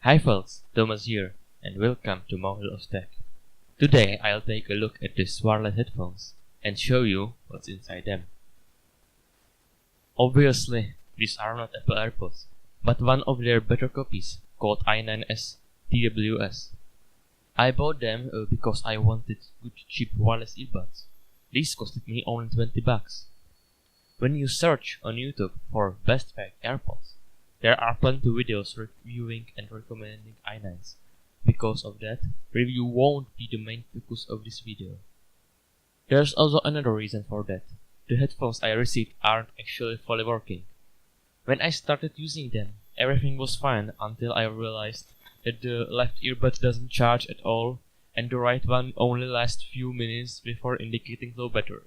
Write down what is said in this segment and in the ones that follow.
Hi folks, Thomas here, and welcome to Model of Tech. Today I'll take a look at these wireless headphones and show you what's inside them. Obviously, these are not Apple AirPods, but one of their better copies called i9S-TWS. I bought them because I wanted good cheap wireless earbuds. These costed me only $20. When you search on YouTube for best pack AirPods, there are plenty of videos reviewing and recommending i9s. Because of that, review won't be the main focus of this video. There's also another reason for that. The headphones I received aren't actually fully working. When I started using them, everything was fine until I realized that the left earbud doesn't charge at all and the right one only lasts few minutes before indicating low battery.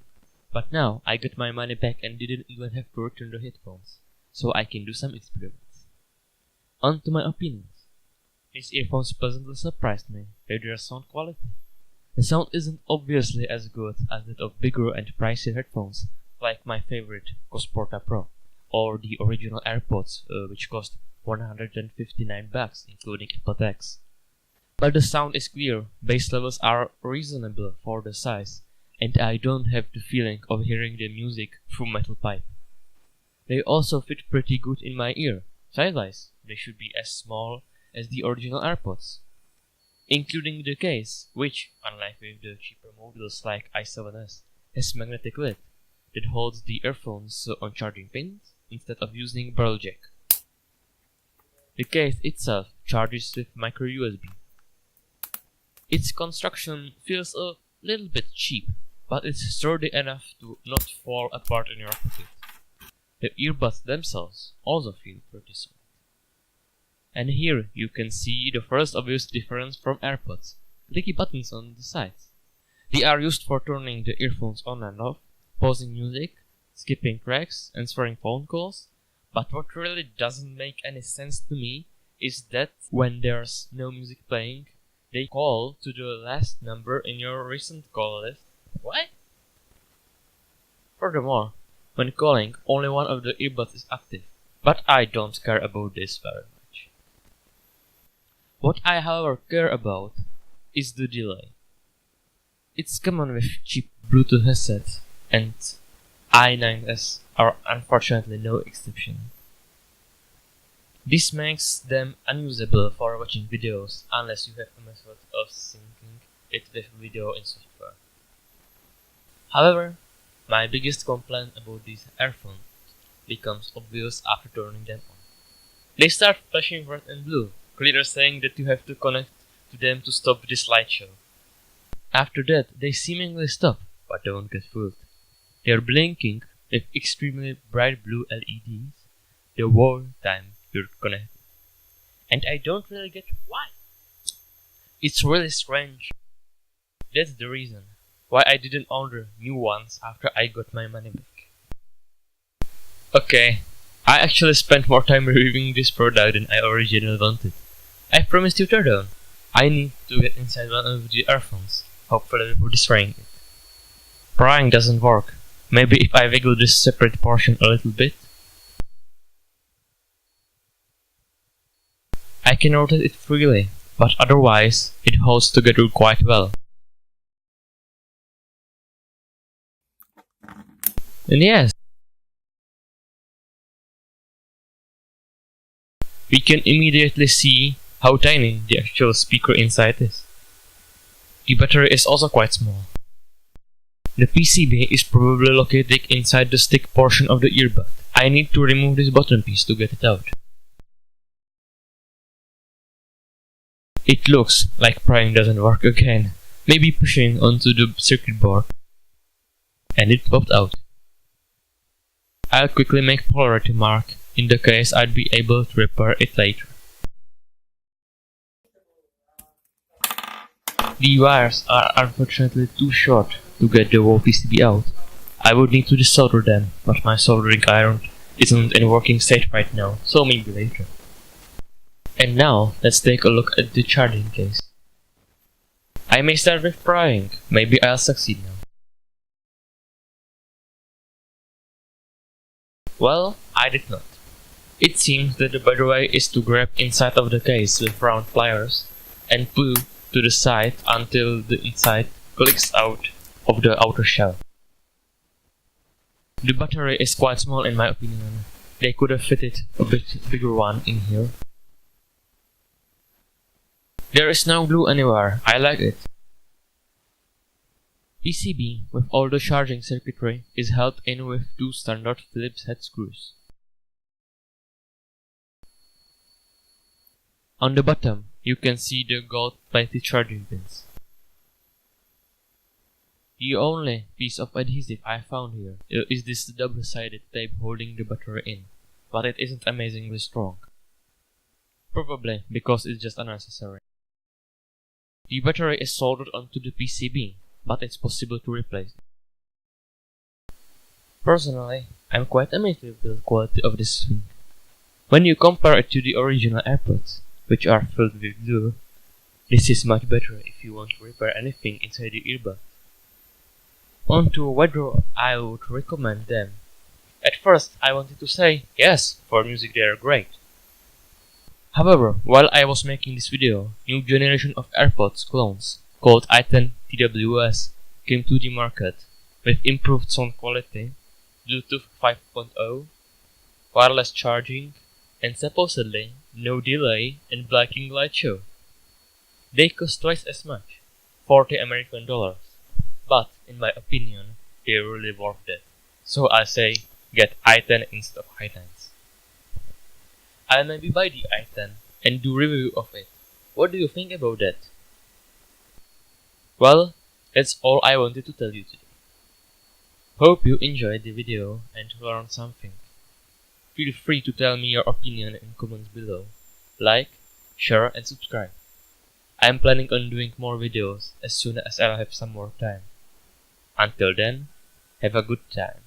But now I got my money back and didn't even have to return the headphones, so I can do some experiments. On to my opinions. These earphones pleasantly surprised me with their sound quality. The sound isn't obviously as good as that of bigger and pricier headphones like my favorite Cosporta Pro or the original AirPods which cost $159 including Apple tax. But the sound is clear, bass levels are reasonable for the size, and I don't have the feeling of hearing the music through metal pipe. They also fit pretty good in my ear. Size-wise, they should be as small as the original AirPods. Including the case, which, unlike with the cheaper models like i7S, has magnetic lid that holds the earphones on charging pins instead of using barrel jack. The case itself charges with micro USB. Its construction feels a little bit cheap, but it's sturdy enough to not fall apart in your pocket. The earbuds themselves also feel pretty solid. And here you can see the first obvious difference from AirPods: clicky buttons on the sides. They are used for turning the earphones on and off, pausing music, skipping tracks, answering phone calls, but what really doesn't make any sense to me is that when there's no music playing, they call to the last number in your recent call list. What? Furthermore, when calling, only one of the earbuds is active, but I don't care about this very much. What I however care about is the delay. It's common with cheap Bluetooth headsets, and i9s are unfortunately no exception. This makes them unusable for watching videos unless you have a method of syncing it with video in software. However, my biggest complaint about these earphones becomes obvious after turning them on. They start flashing red and blue, clearly saying that you have to connect to them to stop the slideshow. After that, they seemingly stop, but don't get fooled. They're blinking with extremely bright blue LEDs the whole time you're connected. And I don't really get why. It's really strange. That's the reason why I didn't order new ones after I got my money back. Okay, I actually spent more time reviewing this product than I originally wanted. I promised you Teardown. I need to get inside one of the earphones, hopefully before destroying it. Prying doesn't work. Maybe if I wiggle this separate portion a little bit. I can rotate it freely, but otherwise it holds together quite well. And yes, we can immediately see how tiny the actual speaker inside is. The battery is also quite small. The PCB is probably located inside the stick portion of the earbud. I need to remove this bottom piece to get it out. It looks like prying doesn't work again, maybe pushing onto the circuit board. And it popped out. I'll quickly make polarity mark in the case I'd be able to repair it later. The wires are unfortunately too short to get the whole PCB out. I would need to desolder them, but my soldering iron isn't in working state right now, so maybe later. And now, let's take a look at the charging case. I may start with prying, maybe I'll succeed now. Well, I did not. It seems that the better way is to grab inside of the case with round pliers and pull to the side until the inside clicks out of the outer shell. The battery is quite small in my opinion. They could have fitted a bit bigger one in here. There is no glue anywhere, I like it. PCB with all the charging circuitry is held in with two standard Phillips head screws. On the bottom, you can see the gold-plated charging pins. The only piece of adhesive I found here is this double-sided tape holding the battery in, but it isn't amazingly strong. Probably because it's just unnecessary. The battery is soldered onto the PCB, but it's possible to replace it. Personally, I'm quite amazed with the quality of this thing. When you compare it to the original AirPods, which are filled with glue, this is much better if you want to repair anything inside the earbud. On to whether I would recommend them. At first I wanted to say, yes, for music they are great. However, while I was making this video, new generation of AirPods clones, called i9S-TWS, came to the market, with improved sound quality, Bluetooth 5.0, wireless charging, and supposedly no delay and blacking light show. They cost twice as much, $40 American, but in my opinion, they're really worth it. So I say, get i10 instead of i9s. I'll maybe buy the i10 and do review of it. What do you think about that? Well, that's all I wanted to tell you today. Hope you enjoyed the video and learned something. Feel free to tell me your opinion in comments below. Like, share and subscribe. I am planning on doing more videos as soon as I'll have some more time. Until then, have a good time.